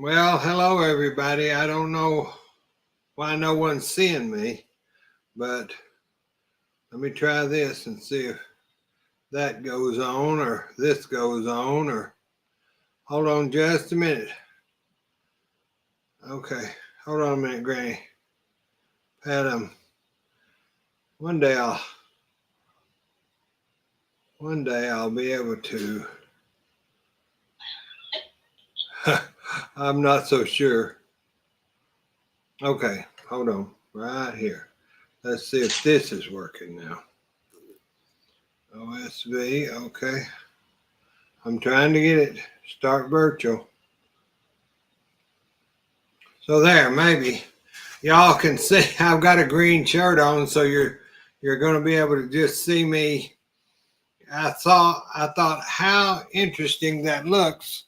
Well, hello everybody. I don't know why no one's seeing me, but let me try this and see if that goes on or this goes on or hold on just a minute. Okay, hold on a minute, Granny. Pat, one day I'll one day I'll be able to. I'm not so sure. Okay, hold on right here. Let's see if this is working now. OSV, okay. I'm trying to get it. Start virtual. So there, maybe y'all can see I've got a green shirt on, so you're going to be able to just see me. I thought how interesting that looks.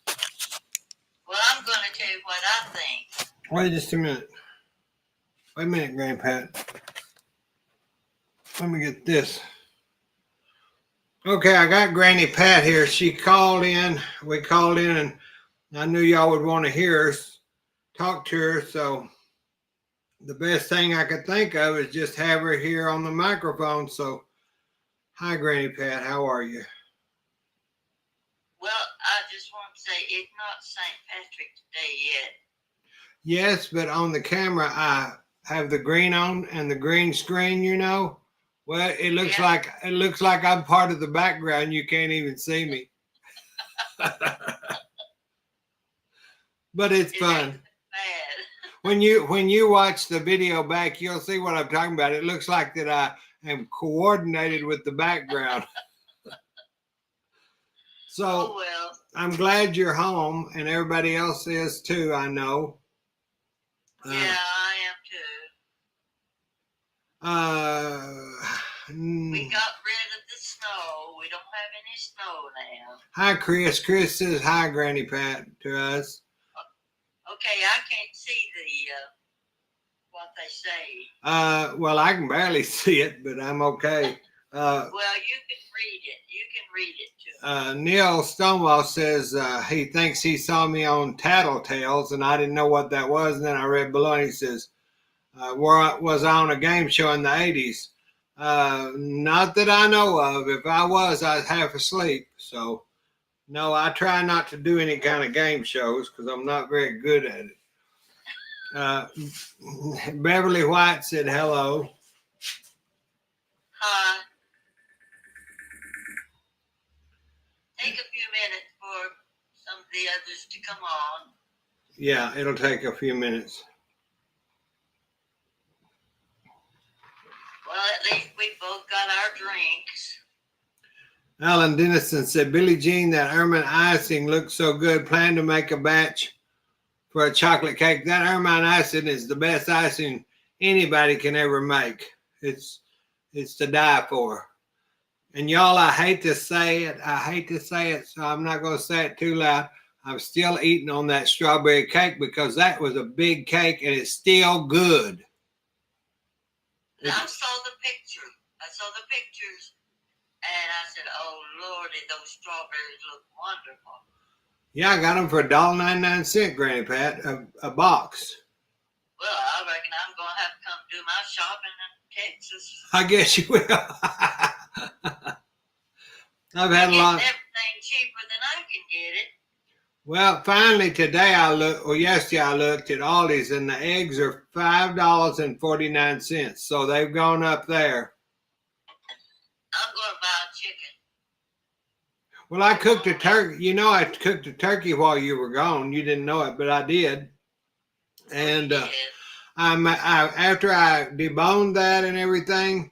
Well, I'm going to tell you what I think. Wait just a minute. Wait a minute, Grandpa. Let me get this. Okay, I got Granny Pat here. She called in. We called in, and I knew y'all would want to hear us, talk to her. So the best thing I could think of is just have her here on the microphone. So, hi, Granny Pat. How are you? Well, I just want to say it's not St. Patrick's Day yet. Yes, but on the camera, I have the green on and the green screen. Well, it looks like I'm part of the background. You can't even see me. But it's fun. When you watch the video back, you'll see what I'm talking about. It looks like that I am coordinated with the background. So well. I'm glad you're home, and everybody else is too, I know. Yeah, I am too. We got rid of the snow. We don't have any snow now. Hi, Chris. Chris says hi, Granny Pat, to us. Okay, I can't see what they say. Well, I can barely see it, but I'm okay. Well, you can read it. You can read it too. Neil Stonewall says he thinks he saw me on Tattletales, and I didn't know what that was. And then I read below, and he says, was I on a game show in the 80s? Not that I know of. If I was, I'd half asleep. So, no, I try not to do any kind of game shows because I'm not very good at it. Beverly White said hello. Hi. Take a few minutes for some of the others to come on. Yeah, it'll take a few minutes. Well, at least we both got our drinks. Alan Dennison said, Billie Jean, that ermine icing looks so good. Plan to make a batch for a chocolate cake. That ermine icing is the best icing anybody can ever make. It's to die for. And y'all, I hate to say it, so I'm not going to say it too loud. I'm still eating on that strawberry cake because that was a big cake and it's still good. I saw the pictures, and I said, oh, Lordy, those strawberries look wonderful. Yeah, I got them for $1.99, Granny Pat, a box. Well, I reckon I'm going to have to come do my shopping in Texas. I guess you will. I've had a lot. Everything cheaper than I can get it. Well, finally today yesterday I looked at Aldi's and the eggs are $5.49. So they've gone up there. I'm going to buy a chicken. Well, I cooked a turkey. I cooked a turkey while you were gone. You didn't know it, but I did. And after I deboned that and everything,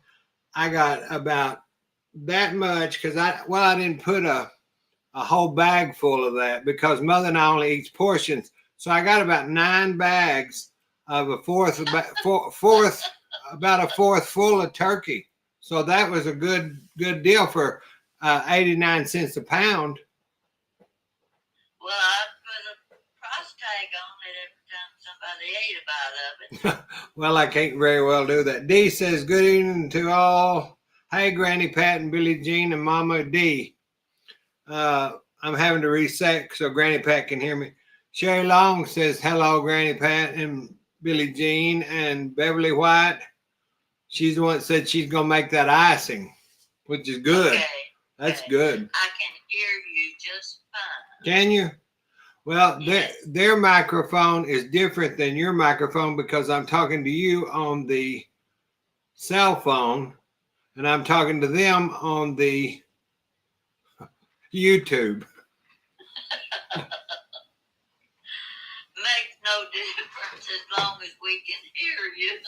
I got about that much because I didn't put a whole bag full of that because Mother and I only eats portions. So I got about 9 bags of about a fourth full of turkey. So that was a good deal for 89 cents a pound. Well, I put a price tag on it every time somebody ate a bite of it. Well, I can't very well do that. D says, good evening to all. Hey, Granny Pat and Billie Jean and Mama D. I'm having to reset so Granny Pat can hear me. Sherry Long says hello, Granny Pat and Billie Jean and Beverly White. She's the one that said she's gonna make that icing, which is good. Okay. That's Okay. good. I can hear you just fine. Can you? Well, Yes. their microphone is different than your microphone because I'm talking to you on the cell phone and I'm talking to them on the YouTube. Makes no difference as long as we can hear you.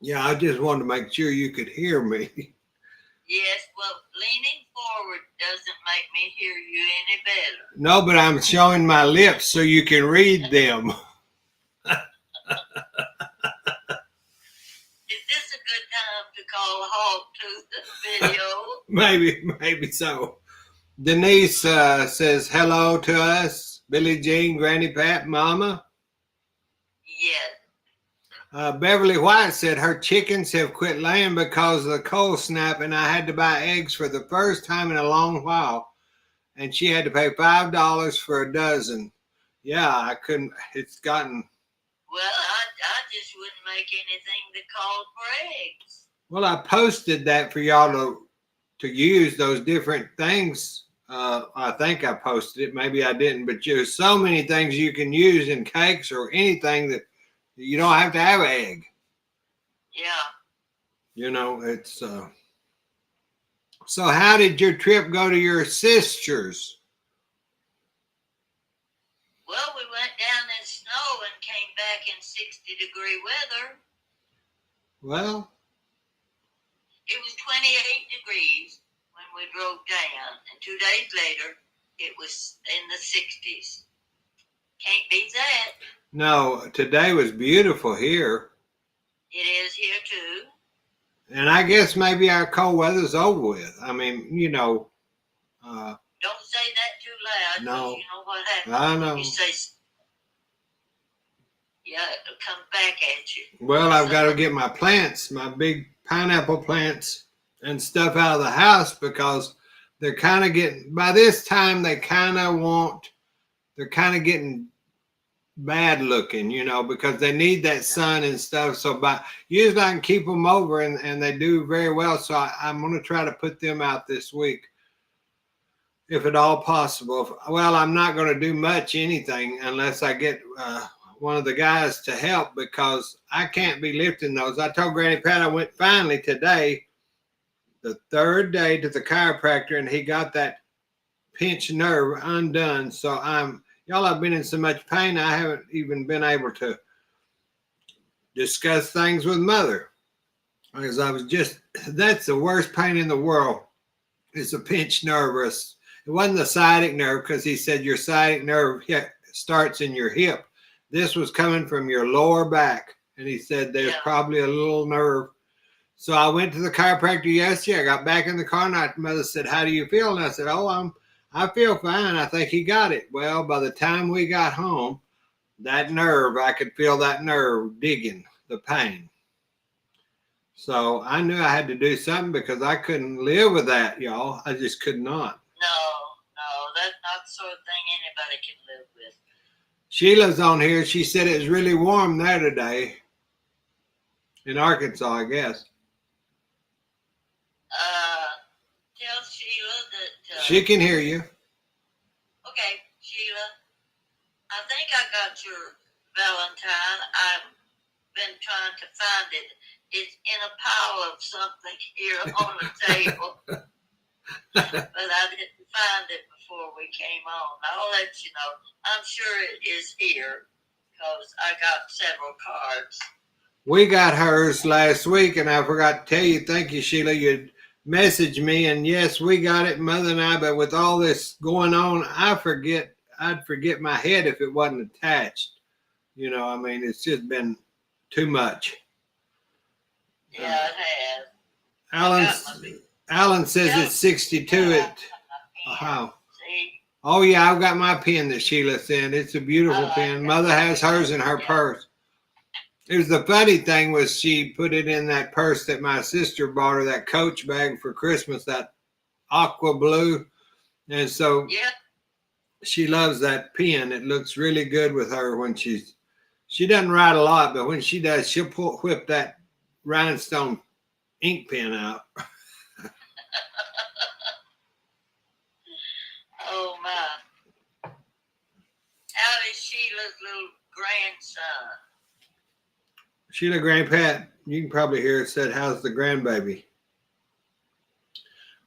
Yeah, I just wanted to make sure you could hear me. Yes, well, leaning forward doesn't make me hear you any better. No, but I'm showing my lips so you can read them. Is this a good time to call a halt to the video? Maybe so. Denise says hello to us. Billie Jean, Granny Pat, Mama. Yes. Beverly White said her chickens have quit laying because of the cold snap, and I had to buy eggs for the first time in a long while. And she had to pay $5 for a dozen. Yeah, I couldn't. It's gotten. Well, I just wouldn't make anything that called for eggs. Well, I posted that for y'all to use those different things. I think I posted it. Maybe I didn't, but there's so many things you can use in cakes or anything that you don't have to have an egg. Yeah. You know, it's. So, how did your trip go to your sister's? Well, we went down in snow and came back in 60-degree weather. Well, It was 28 degrees when we drove down, and 2 days later, it was in the 60s. Can't beat that. no, today was beautiful here. It is here too. And I guess maybe our cold weather's over with. I mean, you know. Don't say that too loud. No. You know what happens. I know. You say, yeah, it'll come back at you. Well, I've got to get my plants, my big pineapple plants and stuff out of the house because they're kind of getting, by this time, they're kind of getting bad looking, you know, because they need that sun and stuff. So usually I can keep them over and they do very well. So I'm going to try to put them out this week, if at all possible. Well, I'm not going to do much anything unless I get one of the guys to help because I can't be lifting those. I told Granny Pat I went finally today, the third day, to the chiropractor, and he got that pinched nerve undone. So y'all have been in so much pain, I haven't even been able to discuss things with Mother. Because that's the worst pain in the world. It's a pinched nerve. It wasn't the sciatic nerve because he said your sciatic nerve starts in your hip. This was coming from your lower back. And he said there's probably a little nerve. So I went to the chiropractor yesterday. I got back in the car and Mother said, "How do you feel?" And I said, I feel fine. I think he got it. Well, by the time we got home, that nerve, I could feel that nerve digging the pain. So I knew I had to do something because I couldn't live with that, y'all. I just could not. No, that's not the sort of thing anybody can live with. Sheila's on here. She said it was really warm there today in Arkansas, I guess. Tell Sheila that... she can hear you. Okay, Sheila, I think I got your Valentine. I've been trying to find it. It's in a pile of something here on the table. But I didn't find it before we came on. I'll let you know. I'm sure it is here because I got several cards. We got hers last week, and I forgot to tell you, thank you, Sheila. You messaged me, and yes, we got it, Mother and I, but with all this going on, I'd forget my head if it wasn't attached. You know, I mean, it's just been too much. Yeah, it has. Alan says it's 62 at Ohio. See? Oh, yeah, I've got my pen that Sheila sent. It's a beautiful pen. Mother has hers in her purse. It was the funny thing was she put it in that purse that my sister bought her, that Coach bag for Christmas, that aqua blue. And so she loves that pen. It looks really good with her when she doesn't write a lot, but when she does, she'll whip that rhinestone ink pen out. Oh my. How is Sheila's little grandson? Sheila Grandpat, you can probably hear it said, "How's the grandbaby?"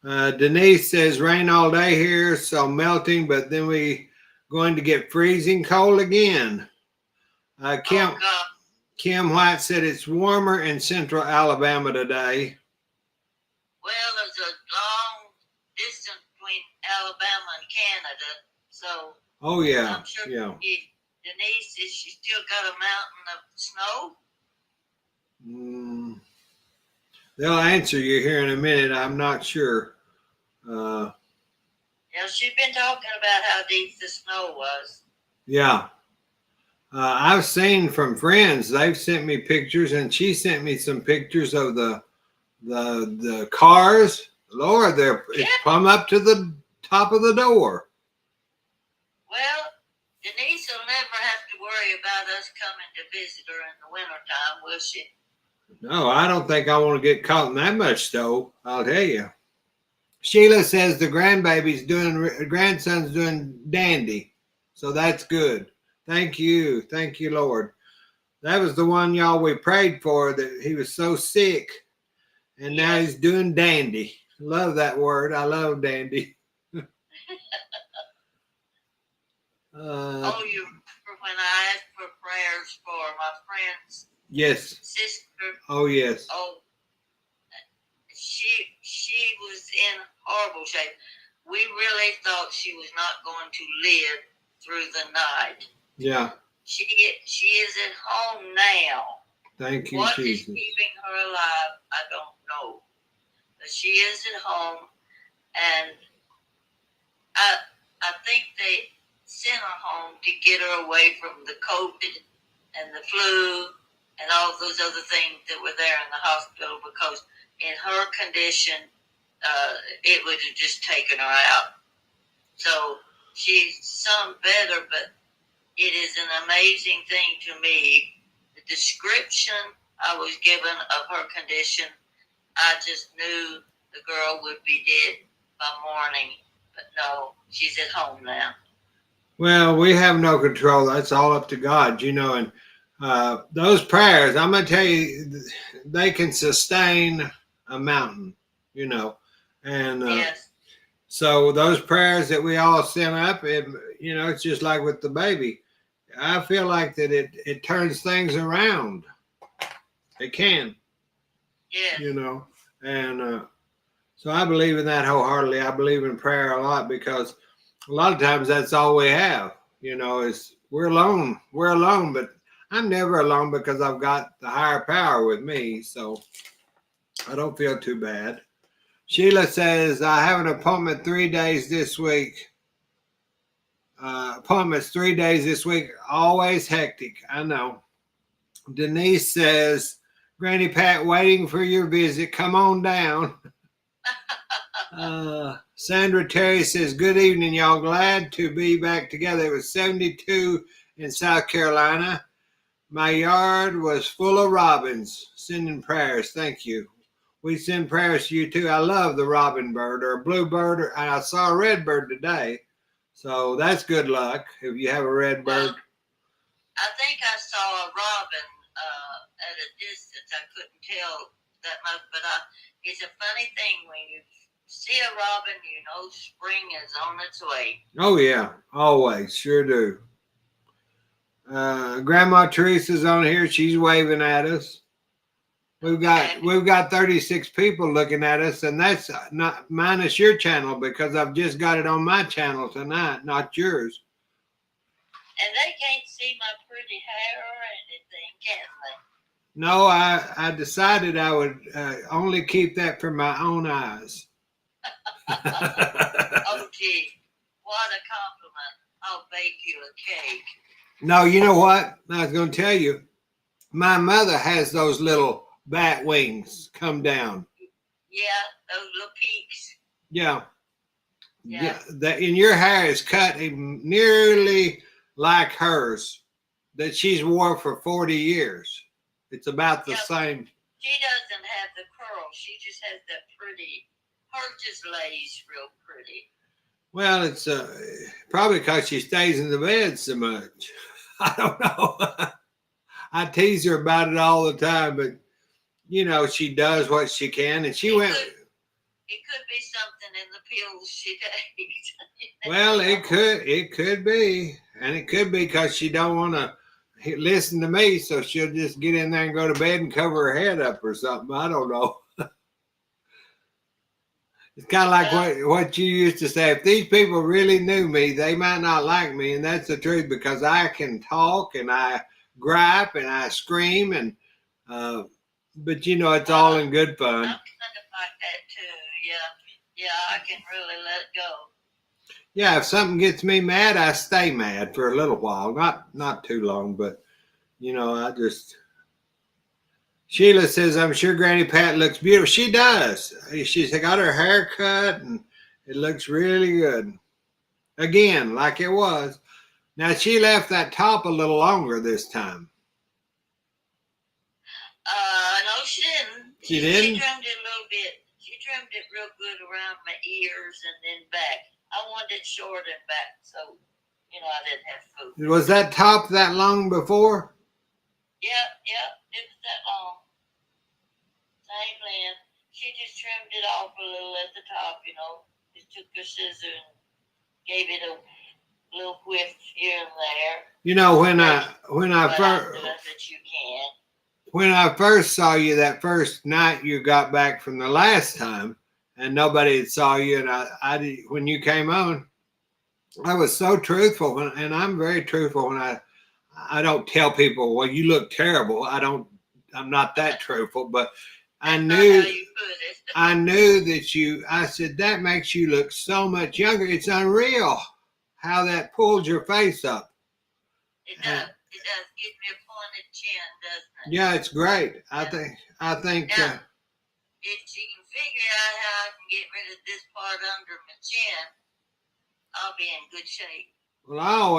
Denise says, "Rain all day here, so melting, but then we going to get freezing cold again." Kim Oh God. Kim White said it's warmer in central Alabama today. Well, there's a long distance between Alabama and Canada, so Oh yeah, I'm sure yeah. Denise, is she still got a mountain of snow? They'll answer you here in a minute. I'm not sure. Yeah, she's been talking about how deep the snow was. Yeah. I've seen from friends. They've sent me pictures, and she sent me some pictures of the cars. Lord, it's plumb up to the top of the door. Well, Denise will never have to worry about us coming to visit her in the wintertime, will she? No, I don't think I want to get caught in that much snow. I'll tell you. Sheila says the grandson's doing dandy, so that's good. Thank you, Lord. That was the one y'all we prayed for, that he was so sick, and now he's doing dandy. Love that word. I love dandy. Oh, you remember when I asked for prayers for my friend's Yes. sister? Oh yes. Oh, she was in horrible shape. We really thought she was not going to live through the night. Yeah. She is at home now. Thank you, What Jesus. is keeping her alive, I don't know. But she is at home, and I think they sent her home to get her away from the COVID and the flu and all those other things that were there in the hospital, because in her condition, it would have just taken her out. So she's some better, but it is an amazing thing to me. The description I was given of her condition, I just knew the girl would be dead by morning. But no, she's at home now. Well, we have no control. That's all up to God, and those prayers, I'm going to tell you, they can sustain a mountain, and Yes. So those prayers that we all send up, it's just like with the baby. I feel like that it turns things around. It can. Yes. And so I believe in that wholeheartedly. I believe in prayer a lot, because a lot of times that's all we have, is we're alone, but I'm never alone because I've got the higher power with me. So I don't feel too bad. Sheila says, I have an appointment 3 days this week. Appointments 3 days this week, always hectic. I know. Denise says, Granny Pat, waiting for your visit. Come on down. Sandra Terry says, good evening, y'all. Glad to be back together. It was 72 in South Carolina. My yard was full of robins. Sending prayers. Thank you. We send prayers to you too. I love the robin bird or bluebird, and I saw a red bird today. So that's good luck if you have a red bird. I think I saw a robin at a distance. I couldn't tell that much, but it's a funny thing when you see a robin, spring is on its way. Oh yeah, always, sure do. Grandma Teresa's on here. She's waving at us. We've got 36 people looking at us, and that's not minus your channel, because I've just got it on my channel tonight, not yours. And they can't see my pretty hair or anything, can they? No, I decided I would only keep that for my own eyes. Oh, gee, what a compliment. I'll bake you a cake. No, you know what? I was going to tell you, my mother has those little bat wings come down. Yeah, those little peaks. Yeah. Yeah, that in your hair is cut nearly like hers that she's wore for 40 years. It's about the Yeah, same. she doesn't have the curls. She just has that pretty. Hers just lays real pretty. Well, it's probably because she stays in the bed so much. I don't know. I tease her about it all the time, but you know she does what she can, and she went. It could be something in the pills she takes. Well, it could be, and it could be because she don't want to listen to me, so she'll just get in there and go to bed and cover her head up or something. I don't know. It's kind of like what you used to say. If these people really knew me, they might not like me, and that's the truth because I can talk and I gripe and I scream and, but you know it's all in good fun. I'm kind of like that too. Yeah, I can really let it go. Yeah, if something gets me mad, I stay mad for a little while. Not too long, but you know, I just. Sheila says, "I'm sure Granny Pat looks beautiful." She does. She's got her hair cut, and it looks really good. Again, like it was. Now she left that top a little longer this time. No, she didn't. She didn't? She trimmed it a little bit. She trimmed it real good around my ears and then back. I wanted it short and back, so you know I didn't have food. Was that top that long before? Yeah, it was that long. Same length. She just trimmed it off a little at the top, you know. Just took her scissor and gave it a little whiff here and there. You know, when I first that you can. When I first saw you that first night you got back from the last time, and nobody had saw you, and I when you came on, I was so truthful, and I'm very truthful when I don't tell people, well, you look terrible. I'm not that truthful, but I knew that I said, that makes you look so much younger. It's unreal how that pulled your face up. It does. It does give me a pointed chin, doesn't it? Yeah, it's great. I think. Now, if she can figure out how I can get rid of this part under my chin, I'll be in good shape. Well,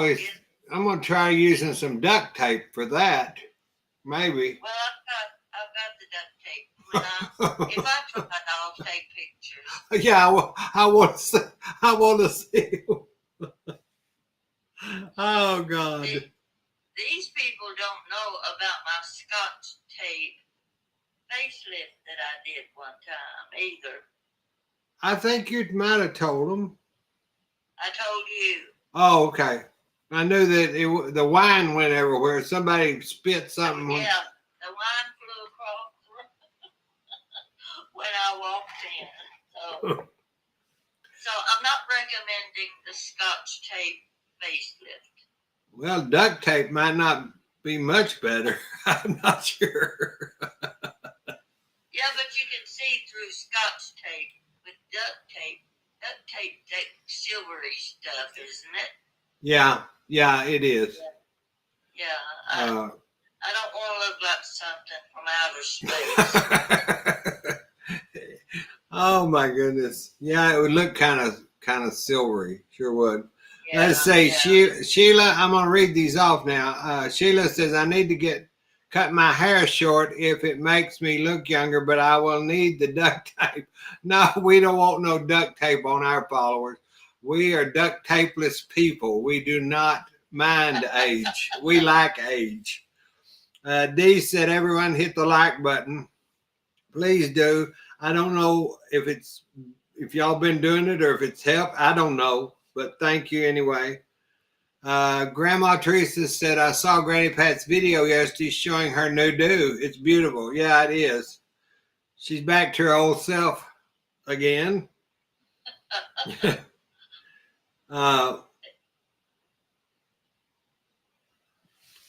I'm gonna try using some duct tape for that. Maybe. Well, I've got the duct tape. If I try, I'll take pictures. Yeah, I want to see. Oh God. These people don't know about my Scotch tape facelift that I did one time either. I think you might have told them. I told you. Oh, okay. I knew that the wine went everywhere. Somebody spit something. Yeah, the wine flew across when I walked in. So I'm not recommending the Scotch tape facelift. Well, duct tape might not be much better. I'm not sure. Yeah, but you can see through Scotch tape with duct tape. Duct tape, that silvery stuff, isn't it? Yeah, it is. Yeah, I don't want to look like something from outer space. Oh my goodness! Yeah, it would look kind of silvery. Sure would. Yeah, Let's say Sheila. I'm gonna read these off now. Sheila says I need to cut my hair short if it makes me look younger, but I will need the duct tape. No, we don't want no duct tape on our followers. We are duct tapeless people. We do not mind age. We like age. Dee said everyone hit the like button. Please do. I don't know if y'all been doing it or if it's helped. I don't know, but thank you anyway. Grandma Teresa said, I saw Granny Pat's video yesterday showing her new do. It's beautiful. Yeah, it is. She's back to her old self again.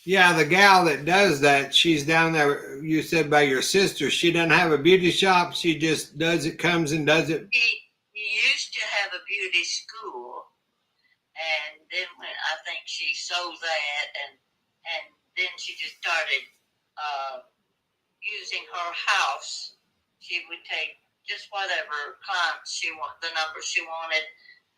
Yeah, the gal that does that, she's down there, you said by your sister. She doesn't have a beauty shop. She just comes and does it. He used to have a beauty school. And then when I think she sold that, and then she just started using her house. She would take just whatever clients the number she wanted,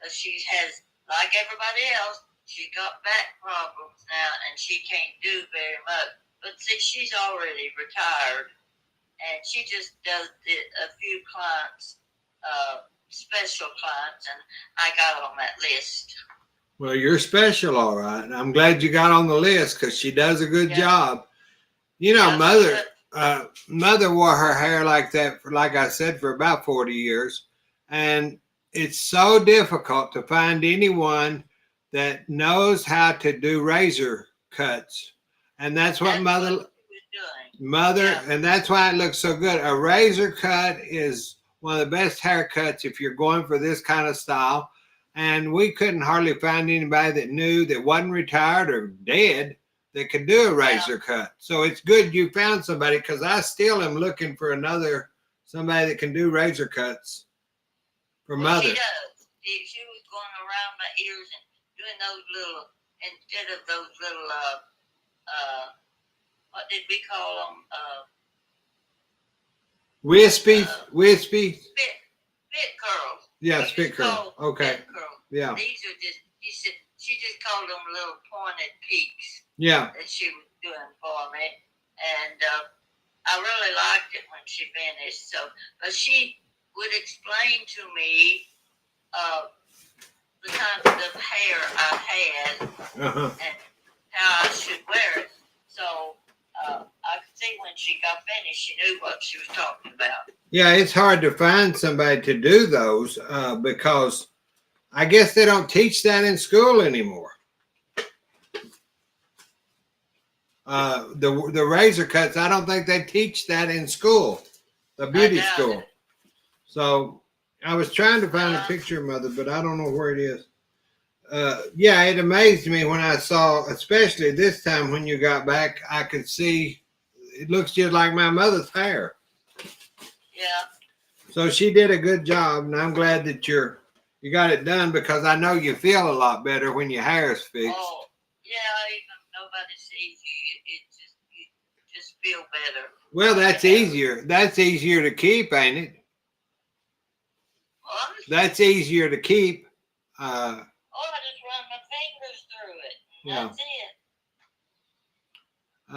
but she has, like everybody else, she got back problems now, and she can't do very much. But see, she's already retired, and she just does a few clients, special clients, and I got on that list. Well, you're special, all right. I'm glad you got on the list because she does a good job. You know, mother wore her hair like that for, like I said, for about 40 years. And it's so difficult to find anyone that knows how to do razor cuts. And that's what mother, and that's why it looks so good. A razor cut is one of the best haircuts if you're going for this kind of style. And we couldn't hardly find anybody that knew, that wasn't retired or dead, that could do a razor cut. So it's good you found somebody, because I still am looking for somebody that can do razor cuts for mother. She does. She was going around my ears and doing those little, instead of those little, what did we call them? Wispy? Spit curls. Yeah, spit curl. Okay. Spit curls. Yeah. These are just, she just called them little pointed peaks. Yeah. That she was doing for me. And I really liked it when she finished. So, but she would explain to me the kind of hair I had and how I should wear it. So I could see when she got finished, she knew what she was talking about. Yeah, it's hard to find somebody to do those because I guess they don't teach that in school anymore. The razor cuts, I don't think they teach that in school, the beauty school. So I was trying to find a picture of mother, but I don't know where it is. Yeah, it amazed me when I saw, especially this time when you got back, I could see it looks just like my mother's hair. Yeah. So she did a good job, and I'm glad that you got it done, because I know you feel a lot better when your hair is fixed. Oh, yeah, even nobody sees you, you just feel better. Well, that's easier. That's easier to keep, ain't it? What? That's easier to keep. I just run my fingers through it. Yeah. That's it.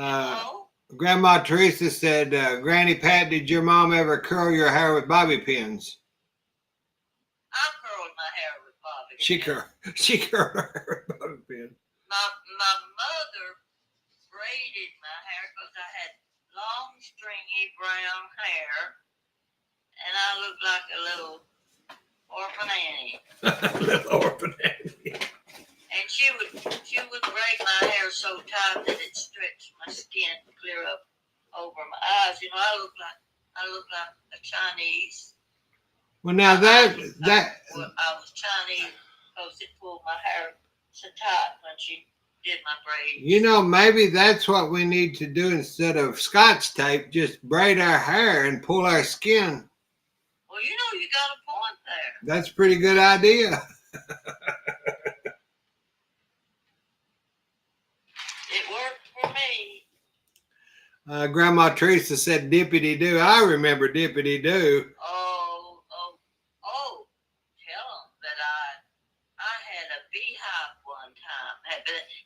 Grandma Teresa said, Granny Pat, did your mom ever curl your hair with bobby pins? I curled my hair with bobby pins. She curled her hair with bobby pins. My mother braided my hair because I had long, stringy brown hair, and I looked like a little orphan Annie. Little orphan Annie. And she would braid my hair so tight that it stretched my skin clear up over my eyes. You know, I look like a Chinese. Well, now that I was Chinese because it pulled my hair so tight when she did my braids. You know, maybe that's what we need to do instead of Scotch tape. Just braid our hair and pull our skin. Well, you know, you got a point there. That's a pretty good idea. It worked for me. Grandma Teresa said dippity doo. I remember dippity doo. Tell them that I had a beehive one time. Have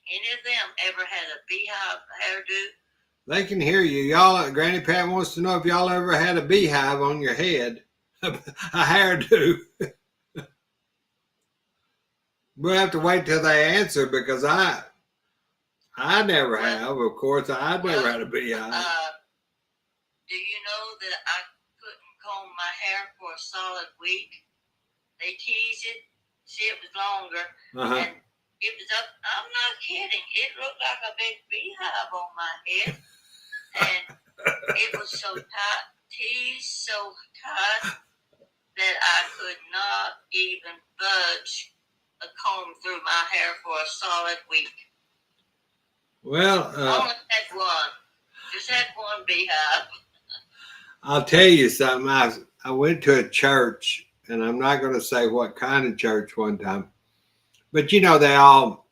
any of them ever had a beehive hairdo? They can hear you. Y'all, Granny Pat wants to know if y'all ever had a beehive on your head. A hairdo. We'll have to wait till they answer, because I never have. Of course, I never had a beehive. Do you know that I couldn't comb my hair for a solid week? They teased it. See, it was longer. And it was up. I'm not kidding. It looked like a big beehive on my head. And it was so tight, teased so tight, that I could not even budge a comb through my hair for a solid week. Well, only had one. Just had one beehive. I'll tell you something. I went to a church, and I'm not going to say what kind of church one time, but you know, they all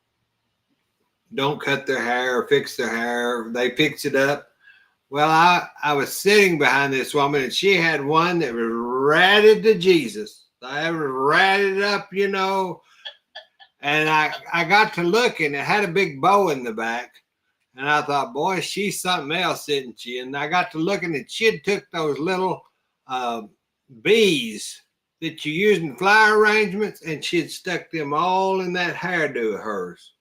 don't cut their hair or fix their hair. They fix it up. Well, I was sitting behind this woman, and she had one that was ratted to Jesus. I was ratted up, you know. And I got to look, and it had a big bow in the back. And I thought, boy, she's something else, isn't she? And I got to looking, and she had took those little bees that you use in flower arrangements, and she had stuck them all in that hairdo of hers.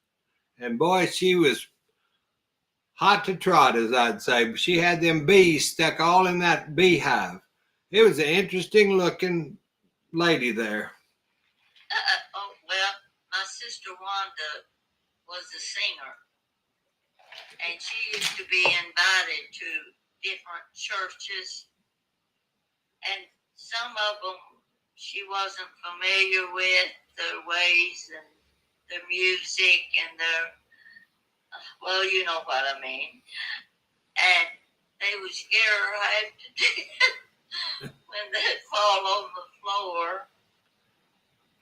And boy, she was hot to trot, as I'd say. But she had them bees stuck all in that beehive. It was an interesting looking lady there. Oh, well, my sister Wanda was a singer, and she used to be invited to different churches, and some of them she wasn't familiar with their ways and their music and their, well, you know what I mean. And they would scare her half to death when they'd fall on the floor.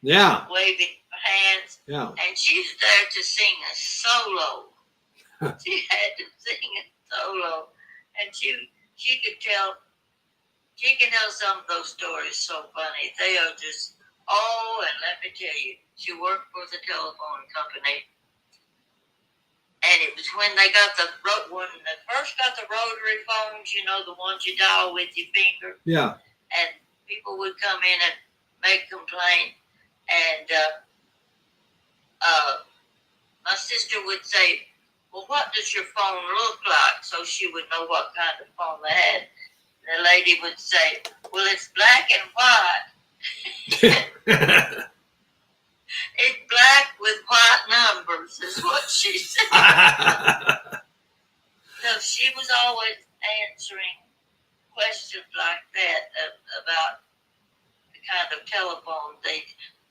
Yeah. Waving her hands. Yeah. And she's there to sing a solo. She had to sing a solo. And she could tell, she can tell some of those stories so funny. They are just, oh, and let me tell you, she worked for the telephone company. And it was when they got when they first got the rotary phones, you know, the ones you dial with your finger. Yeah. And people would come in and make complaints. And my sister would say, well, what does your phone look like? So she would know what kind of phone they had. And the lady would say, well, it's black and white. It's black with white numbers, is what she said. So she was always answering questions like that about the kind of telephone they.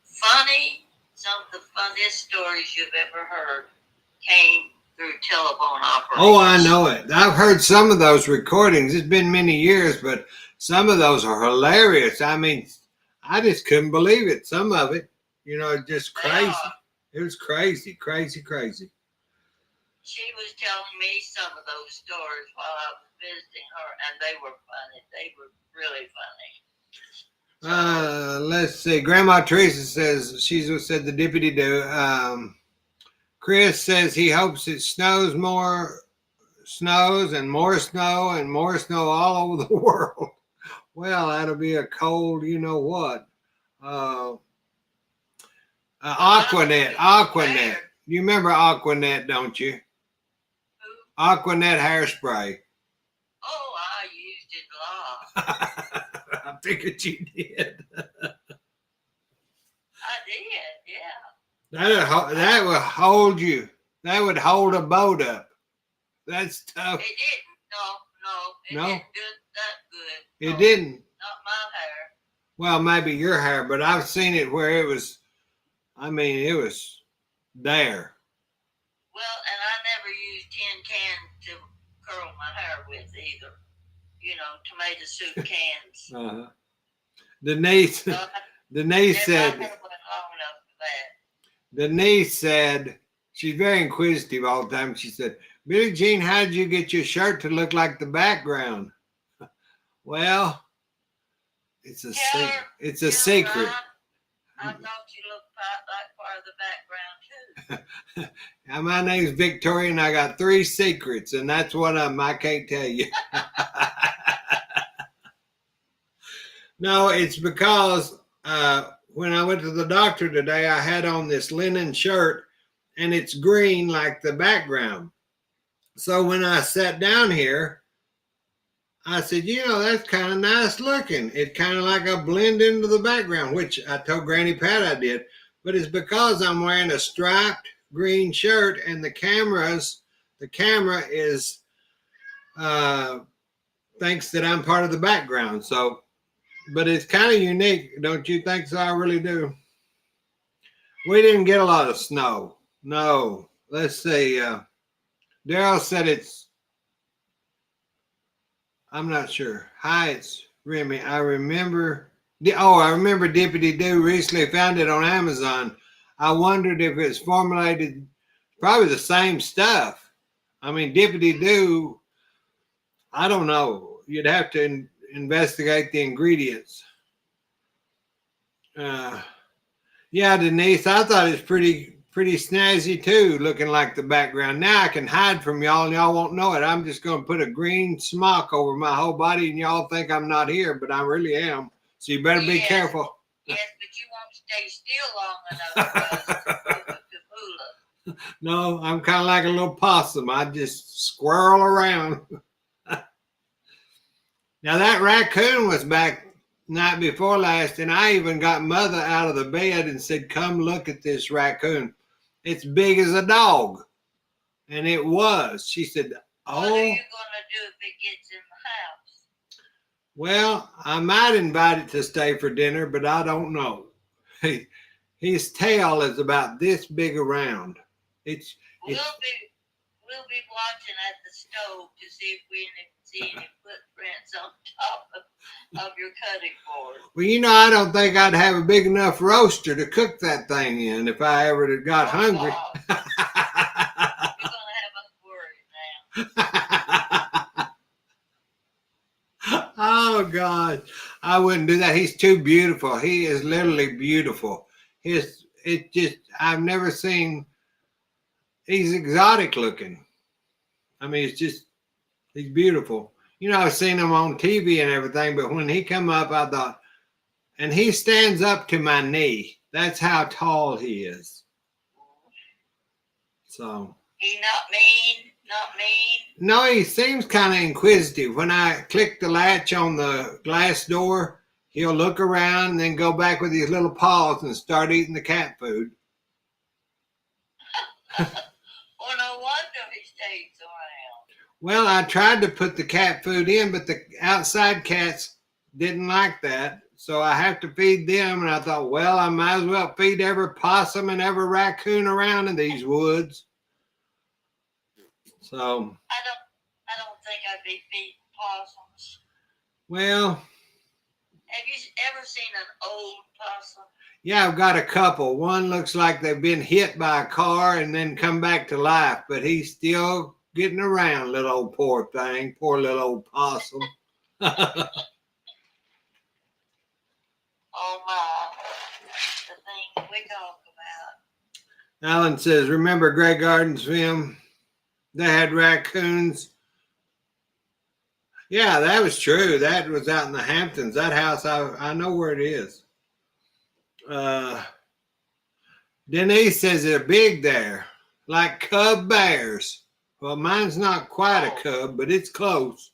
Funny, some of the funniest stories you've ever heard came through telephone operators. Oh, I know it. I've heard some of those recordings. It's been many years, but some of those are hilarious. I mean, I just couldn't believe it. Some of it, you know, just crazy. It was crazy. She was telling me some of those stories while I was visiting her, and they were funny. They were really funny. Let's see. Grandma Teresa says said the dippity do. Chris says he hopes it snows and more snow and more snow all over the world. Well, that'll be a cold, you know what? Aquanet. You remember Aquanet, don't you? Who? Aquanet hairspray. Oh, I used it a lot. I figured you did. I did, yeah. That would hold you. That would hold a boat up. That's tough. It didn't. No. It didn't do that good. It didn't. Not my hair. Well, maybe your hair, but I've seen it where it was. I mean, it was there. Well, and I never used tin cans to curl my hair with either. You know, tomato soup cans. Uh-huh. Denise said. Denise said she's very inquisitive all the time. She said, "Billie Jean, how did you get your shirt to look like the background?" Well, it's a secret. It's a secret. I thought you looked like part of the background too. My name's Victoria, and I got 3 secrets, and that's one of them I can't tell you. No, it's because when I went to the doctor today, I had on this linen shirt, and it's green like the background. So when I sat down here, I said, you know, that's kind of nice looking. It kind of like a blend into the background, which I told Granny Pat I did. But it's because I'm wearing a striped green shirt, and the camera is thinks that I'm part of the background. So, but it's kind of unique, don't you think so? I really do. We didn't get a lot of snow. No. Let's see. Daryl said it's, I'm not sure. Hi, it's Remy. I remember Dippity Doo recently found it on Amazon. I wondered if it's formulated, probably the same stuff. I mean, Dippity Doo, I don't know. You'd have to investigate the ingredients. Yeah, Denise, I thought it's pretty snazzy too, looking like the background. Now I can hide from y'all and y'all won't know it. I'm just gonna put a green smock over my whole body and y'all think I'm not here, but I really am. So you better be careful. Yes, but you won't stay still long enough for us to fool us. No, I'm kind of like a little possum. I just squirrel around. Now that raccoon was back night before last, and I even got Mother out of the bed and said, "Come look at this raccoon. It's big as a dog." And it was. She said, "Oh." What are you gonna do if it gets in the house? Well, I might invite it to stay for dinner, but I don't know. His tail is about this big around. We'll be watching at the stove to see if we see any footprints on top of your cutting board. Well, you know, I don't think I'd have a big enough roaster to cook that thing in if I ever got hungry. You're gonna have us worried now. Oh God, I wouldn't do that. He's too beautiful. He is literally beautiful. I've never seen. He's exotic looking. I mean, he's beautiful. You know, I've seen him on TV and everything, but when he come up, I thought, and he stands up to my knee. That's how tall he is. So. He not mean. No, he seems kind of inquisitive. When I click the latch on the glass door, he'll look around and then go back with his little paws and start eating the cat food. Well, no wonder he stays around. Well, I tried to put the cat food in, but the outside cats didn't like that. So I have to feed them. And I thought, well, I might as well feed every possum and every raccoon around in these woods. So I don't think I'd be feeding possums. Well, have you ever seen an old possum? Yeah, I've got a couple. One looks like they've been hit by a car and then come back to life, but he's still getting around, little old poor thing. Poor little old possum. Oh my, the things we talk about. Alan says, remember Grey Gardens film? They had raccoons. Yeah, that was true. That was out in the Hamptons. That house, I know where it is. Denise says they're big there, like cub bears. Well, mine's not quite a cub, but it's close.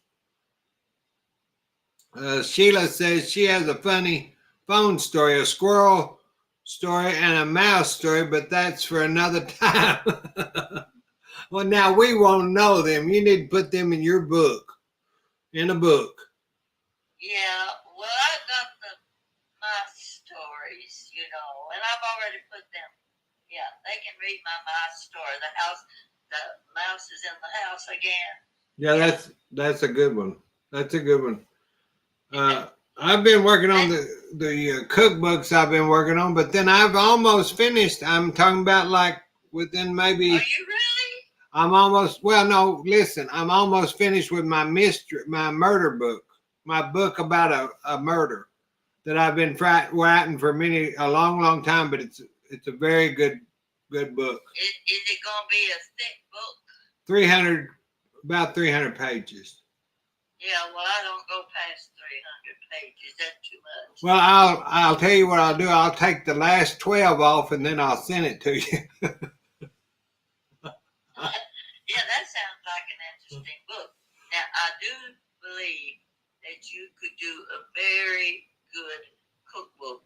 Sheila says she has a funny phone story, a squirrel story and a mouse story, but that's for another time. Well, now we won't know them. You need to put them in your book, in a book. Yeah, well, I got the mouse stories, you know, and I've already put them. Yeah, they can read my mouse story. The mouse is in the house again. Yeah, that's a good one. That's a good one. I've been working on the cookbooks I've been working on, but then I've almost finished. I'm talking about like within maybe. Are you really? I'm almost, well, no, listen, I'm almost finished with my murder book, my book about a murder that I've been writing for a long time, but it's a very good book. Is it going to be a thick book? About 300 pages. Yeah, well, I don't go past 300 pages. That's too much. Well, I'll tell you what I'll do. I'll take the last 12 off and then I'll send it to you. Yeah, that sounds like an interesting book. Now, I do believe that you could do a very good cookbook,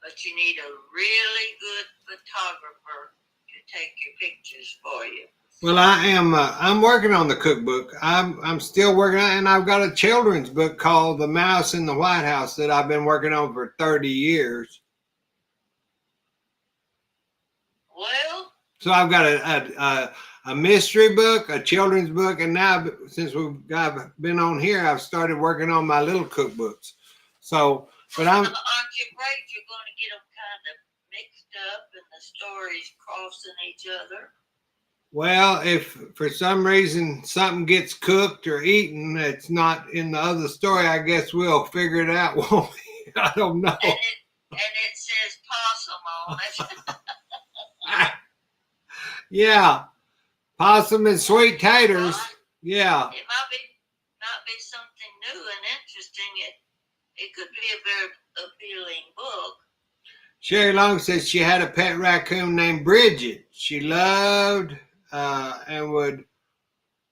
but you need a really good photographer to take your pictures for you. Well, I am. I'm working on the cookbook. I'm still working on it, and I've got a children's book called The Mouse in the White House that I've been working on for 30 years. Well, so I've got a mystery book, a children's book, and now since I've been on here, I've started working on my little cookbooks. So, but aren't you afraid you're going to get them kind of mixed up and the stories crossing each other? Well, if for some reason something gets cooked or eaten that's not in the other story, I guess we'll figure it out, won't we? I don't know. it says possum on it. Yeah, possum and sweet taters. Right? Yeah. It might be something new and interesting. It could be a very appealing book. Sherry Long says she had a pet raccoon named Bridget. She loved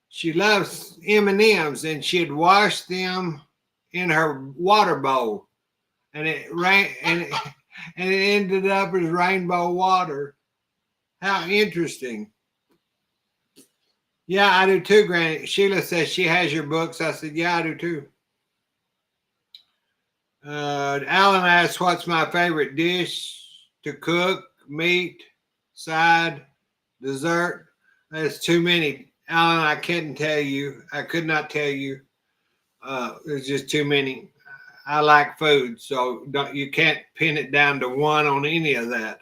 she loves M&Ms, and she'd wash them in her water bowl, and it ended up as rainbow water. How interesting. Yeah, I do too, Granny. Sheila says she has your books. I said, yeah, I do too. Alan asks, what's my favorite dish to cook? Meat, side, dessert? There's too many. Alan, I couldn't tell you. I could not tell you. There's just too many. I like food, so you can't pin it down to one on any of that.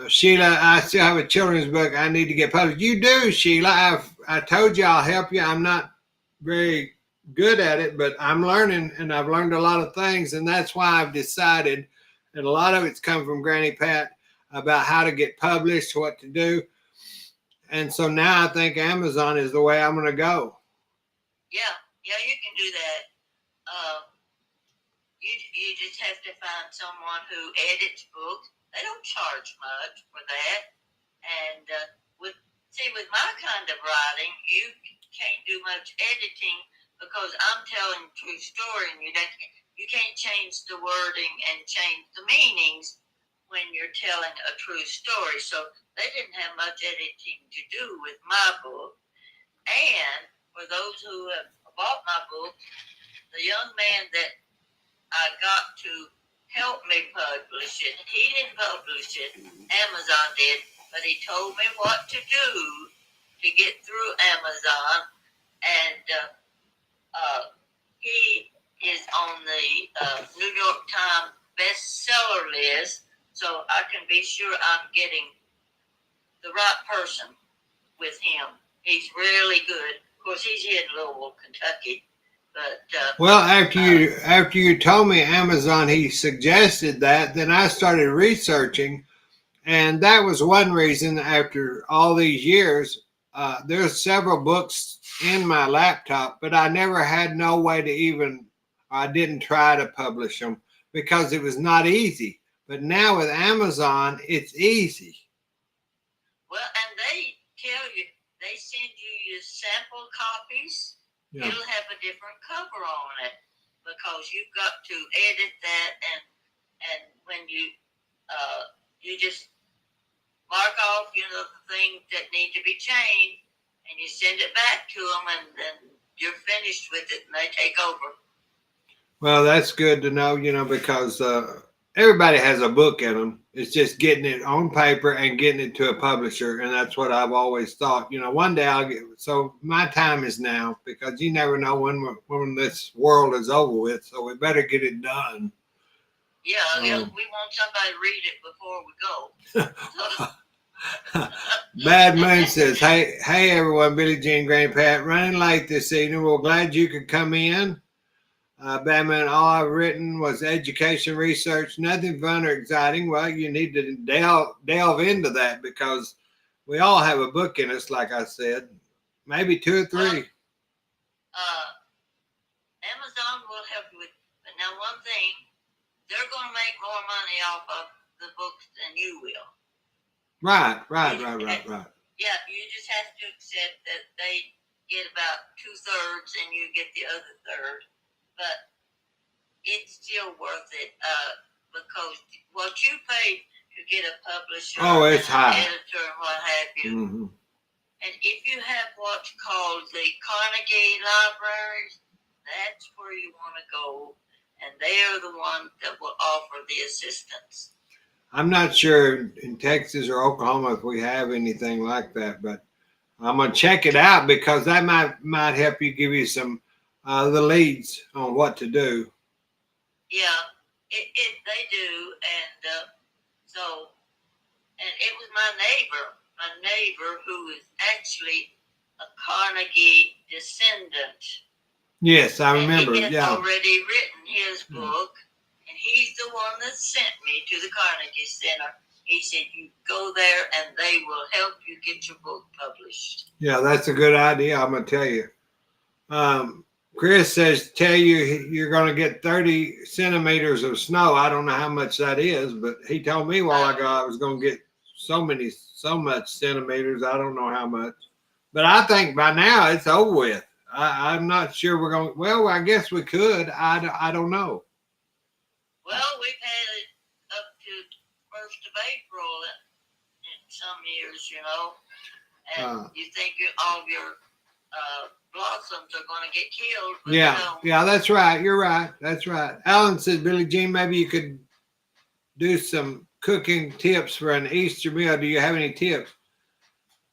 Sheila, I still have a children's book I need to get published. You do, Sheila. I told you I'll help you. I'm not very good at it, but I'm learning, and I've learned a lot of things, and that's why I've decided, and a lot of it's come from Granny Pat about how to get published, what to do. And so now I think Amazon is the way I'm going to go. Yeah, you can do that. You just have to find someone who edits books. They don't charge much for that. And with my kind of writing, you can't do much editing because I'm telling a true story, and you can't change the wording and change the meanings when you're telling a true story. So they didn't have much editing to do with my book. And for those who have bought my book, the young man that I got to help me publish it, he didn't publish it, Amazon did, but he told me what to do to get through Amazon, and he is on the New York Times bestseller list, so I can be sure I'm getting the right person with him. He's really good. Of course, he's here in Louisville, Kentucky. But well, after you told me Amazon, he suggested that, then I started researching, and that was one reason. After all these years, there's several books in my laptop, but I never had no way to even. I didn't try to publish them because it was not easy. But now with Amazon, it's easy. Well, and they tell you, they send you your sample copies. Yeah. It'll have a different cover on it because you've got to edit that, and when you just mark off, the things that need to be changed, and you send it back to them, and then you're finished with it, and they take over. Well, that's good to know, because everybody has a book in them. It's just getting it on paper and getting it to a publisher, and that's what I've always thought. One day I'll get. So my time is now, because you never know when this world is over with. So we better get it done. Yeah, we want somebody to read it before we go. Bad Moon says, "Hey, everyone! Billie Jean, Granny Pat, running late this evening. We're glad you could come in." Batman, all I've written was education research, nothing fun or exciting. Well, you need to delve into that, because we all have a book in us, like I said, maybe 2 or 3. Amazon will help you with, but now one thing, they're going to make more money off of the books than you will. Right. Yeah, you just have to accept that they get about 2/3 and you get the other third. But it's still worth it because what you pay to get a publisher, it's high, editor, and what have you. Mm-hmm. And if you have what's called the Carnegie Libraries, that's where you want to go, and they are the ones that will offer the assistance. I'm not sure in Texas or Oklahoma if we have anything like that, but I'm gonna check it out, because that might help you, give you some. The leads on what to do. Yeah, they do, and so it was my neighbor who is actually a Carnegie descendant. Yes, I remember. He had already written his book, he's the one that sent me to the Carnegie Center. He said, you go there and they will help you get your book published. Yeah, that's a good idea. I'm gonna tell you. Chris says tell you you're gonna get 30 centimeters of snow. I don't know how much that is, but he told me a while ago I was gonna get so much centimeters. I don't know how much, but I think by now it's over with. I'm not sure we're going. Well, I guess we could. I don't know. Well, we've had it up to 1st of April in some years, you know, and you think all of your blossoms are going to get killed. But yeah, that's right. You're right. That's right. Alan said, Billie Jean, maybe you could do some cooking tips for an Easter meal. Do you have any tips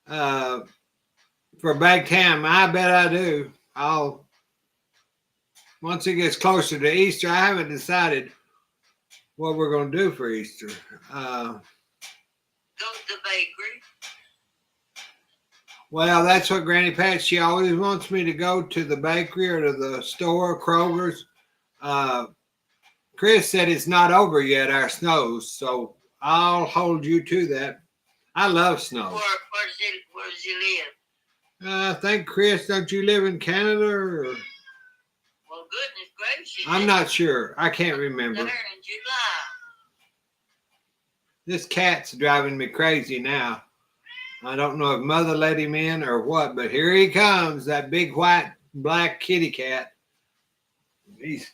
for baked ham? I bet I do. Once it gets closer to Easter, I haven't decided what we're going to do for Easter. Go to the bakery. Well, that's what Granny Pat, she always wants me to go to the bakery or to the store, Kroger's. Chris said it's not over yet, our snows, so I'll hold you to that. I love snow. Where does he live? I think, Chris, don't you live in Canada? Or? Well, goodness gracious. I'm not sure. I can't remember. There in July. This cat's driving me crazy now. I don't know if Mother let him in or what, but here he comes, that big white black kitty cat. He's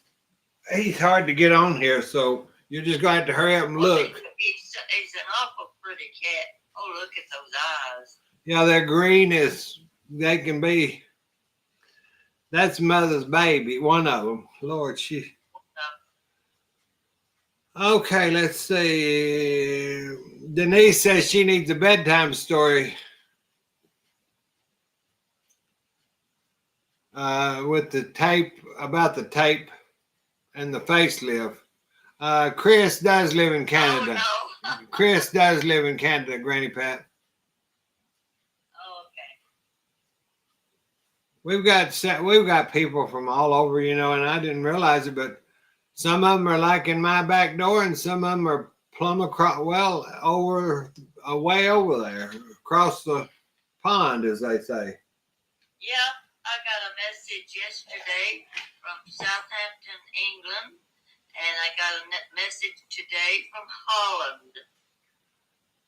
hard to get on here, so you're just going to have to hurry up and look. He's an awful pretty cat. Oh, look at those eyes. Yeah, they're green they can be. That's Mother's baby, one of them. Lord, she. Okay, let's see. Denise says she needs a bedtime story with the tape, about the tape and the facelift. Chris does live in Canada. Oh, no. Chris does live in Canada, Granny Pat. Oh, okay. We've got people from all over, you know, and I didn't realize it, but some of them are like in my back door, and some of them are plumb across, way over there, across the pond, as they say. Yeah, I got a message yesterday from Southampton, England, and I got a message today from Holland.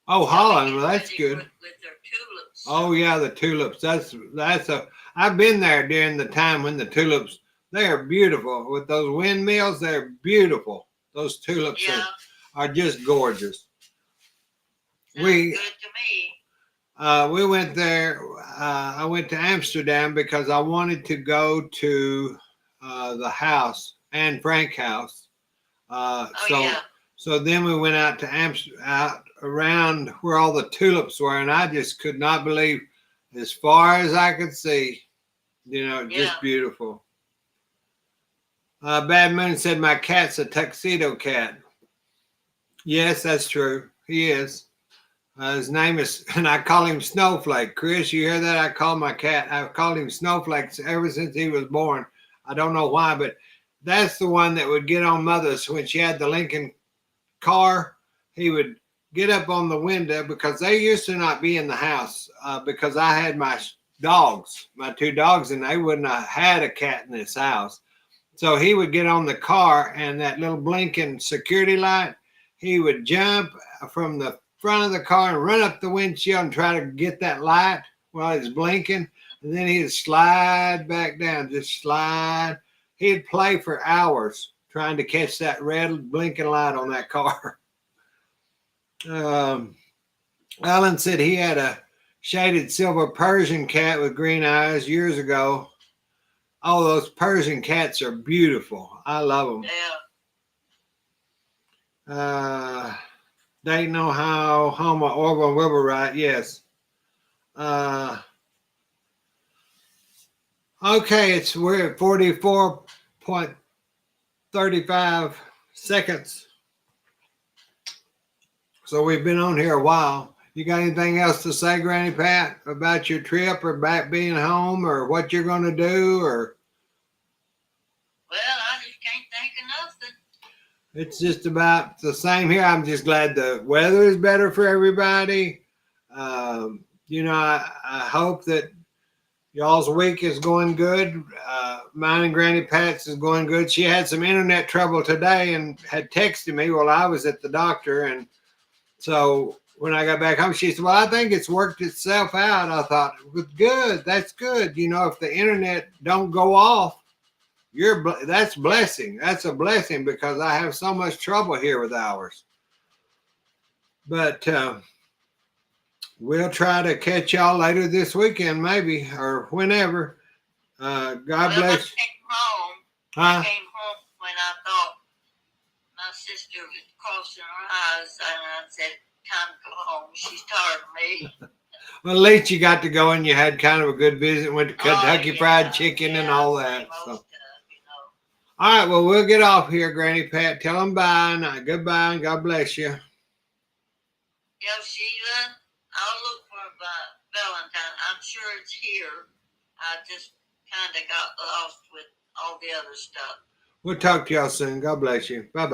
Oh, Holland, well, that's good. With their tulips. Oh yeah, the tulips. I've been there during the time when the tulips. They are beautiful with those windmills. They're beautiful. Those tulips are just gorgeous. Sounds good to me. We went there. I went to Amsterdam because I wanted to go to the house, Anne Frank house. So then we went out to out around where all the tulips were, and I just could not believe, as far as I could see, you know, just beautiful. Bad Moon said my cat's a tuxedo cat. Yes, that's true. He is. His name is, and I call him Snowflake. Chris, you hear that? I call my cat. I've called him Snowflake ever since he was born. I don't know why, but that's the one that would get on Mother's when she had the Lincoln car. He would get up on the window because they used to not be in the house because I had my dogs, my two dogs, and they wouldn't have had a cat in this house. So he would get on the car, and that little blinking security light, he would jump from the front of the car and run up the windshield and try to get that light while it's blinking. And then he'd slide back down, just slide. He'd play for hours trying to catch that red blinking light on that car. Alan said he had a shaded silver Persian cat with green eyes years ago. Oh, those Persian cats are beautiful. I love them. Yeah. Dayton, Ohio, home of Orville Wilburwright. Yes. Okay, we're at 44.35 seconds. So we've been on here a while. You got anything else to say, Granny Pat, about your trip or back being home or what you're going to do? Or well, I just can't think of nothing. It's just about the same here. I'm just glad the weather is better for everybody. I hope that y'all's week is going good. Mine and Granny Pat's is going good. She had some internet trouble today and had texted me while I was at the doctor. And so when I got back home, she said, "Well, I think it's worked itself out." I thought, "Good. That's good. If the internet don't go off, that's blessing. That's a blessing because I have so much trouble here with ours." But we'll try to catch y'all later this weekend, maybe, or whenever. God Well, bless. I came home. Huh? I came home when I thought my sister was crossing her eyes, and I said, "Time to go home. She's tired of me." Well, at least you got to go and you had kind of a good visit. Went to Kentucky Oh, Fried Chicken and all same that. old So, stuff, all right. Well, we'll get off here, Granny Pat. Tell them bye and goodbye and God bless you. Yeah, Sheila, I'll look for Valentine. I'm sure it's here. I just kind of got lost with all the other stuff. We'll talk to y'all soon. God bless you. Bye bye.